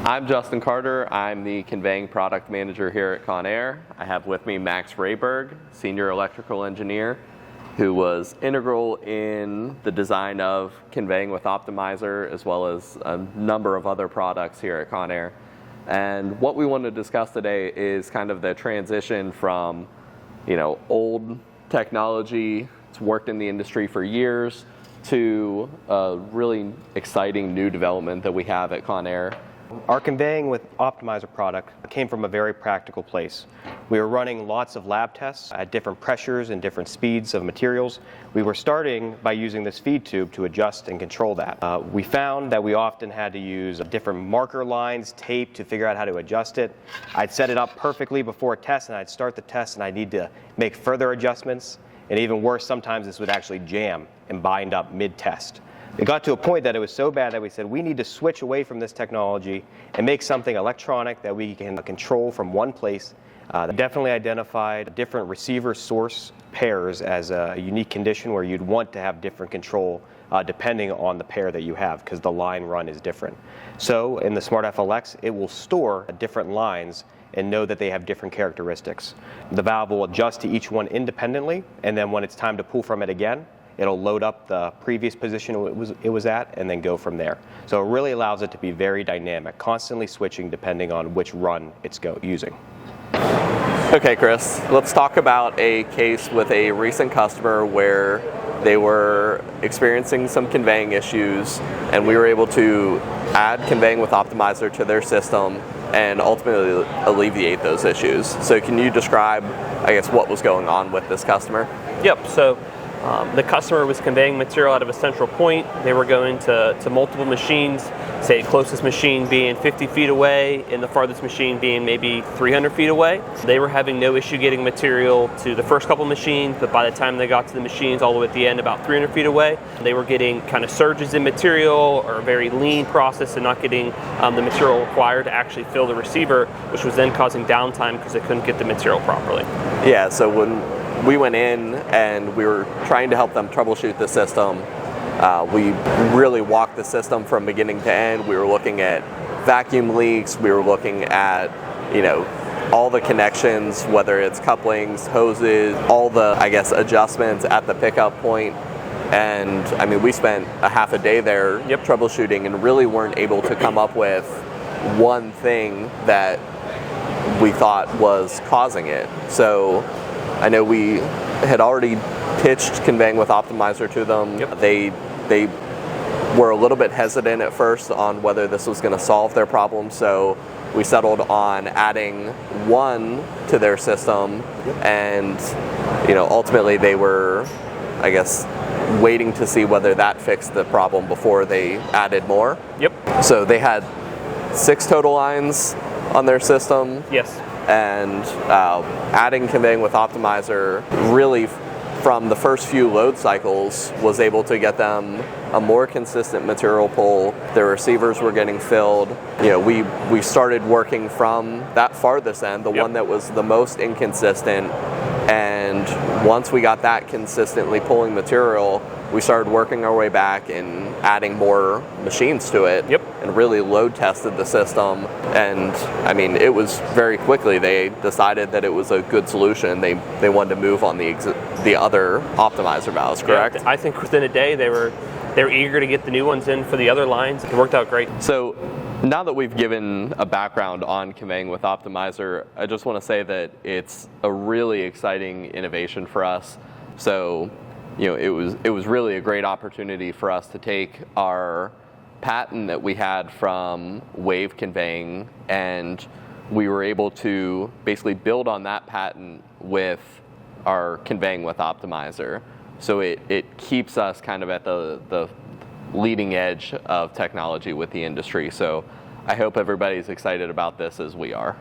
I'm Justin Carter. I'm the Conveying Product Manager here at Conair. I have with me Max Rayberg, Senior Electrical Engineer, who was integral in the design of Conveying with Optimizer, as well as a number of other products here at Conair. And what we want to discuss today is kind of the transition from, old technology, it's worked in the industry for years, to a really exciting new development that we have at Conair. Our Conveying with Optimizer product came from a very practical place. We were running lots of lab tests at different pressures and different speeds of materials. We were starting by using this feed tube to adjust and control that. We found that we often had to use different marker lines, tape, to figure out how to adjust it. I'd set it up perfectly before a test, and I'd start the test, and I'd need to make further adjustments. And even worse, sometimes this would actually jam and bind up mid-test. It got to a point that it was so bad that we said we need to switch away from this technology and make something electronic that we can control from one place. Definitely identified different receiver source pairs as a unique condition where you'd want to have different control depending on the pair that you have, because the line run is different. So in the SmartFLX, it will store different lines and know that they have different characteristics. The valve will adjust to each one independently, and then when it's time to pull from it again, it'll load up the previous position it was at and then go from there. So it really allows it to be very dynamic, constantly switching depending on which run it's using. Okay, Chris, let's talk about a case with a recent customer where they were experiencing some conveying issues, and we were able to add Conveying with Optimizer to their system and ultimately alleviate those issues. So can you describe, what was going on with this customer? Yep. So the customer was conveying material out of a central point. They were going to multiple machines, say closest machine being 50 feet away and the farthest machine being maybe 300 feet away. They were having no issue getting material to the first couple machines, but by the time they got to the machines all the way at the end, about 300 feet away, they were getting kind of surges in material or a very lean process and not getting the material required to actually fill the receiver, which was then causing downtime because they couldn't get the material properly. Yeah, so when we went in and we were trying to help them troubleshoot the system, we really walked the system from beginning to end. We were looking at vacuum leaks, we were looking at, all the connections, whether it's couplings, hoses, all the, adjustments at the pickup point. And we spent a half a day there troubleshooting and really weren't able to come up with one thing that we thought was causing it. So I know we had already pitched Conveying with Optimizer to them. Yep. They were a little bit hesitant at first on whether this was going to solve their problem, so we settled on adding one to their system. Yep. And ultimately they were, waiting to see whether that fixed the problem before they added more. Yep. So they had 6 total lines on their system. Yes. And adding Conveying with Optimizer really from the first few load cycles was able to get them a more consistent material pull. Their receivers were getting filled. We started working from that farthest end, the one that was the most inconsistent, and once we got that consistently pulling material, we started working our way back and adding more machines to it. Yep. And really load tested the system. And it was very quickly, they decided that it was a good solution. They wanted to move on the other optimizer valves, correct? Yeah, I think within a day they were eager to get the new ones in for the other lines. It worked out great. So now that we've given a background on Conveying with Optimizer, I just want to say that it's a really exciting innovation for us. So it was really a great opportunity for us to take our patent that we had from wave conveying, and we were able to basically build on that patent with our Conveying with Optimizer. So it keeps us kind of at the leading edge of technology with the industry. So I hope everybody's excited about this as we are.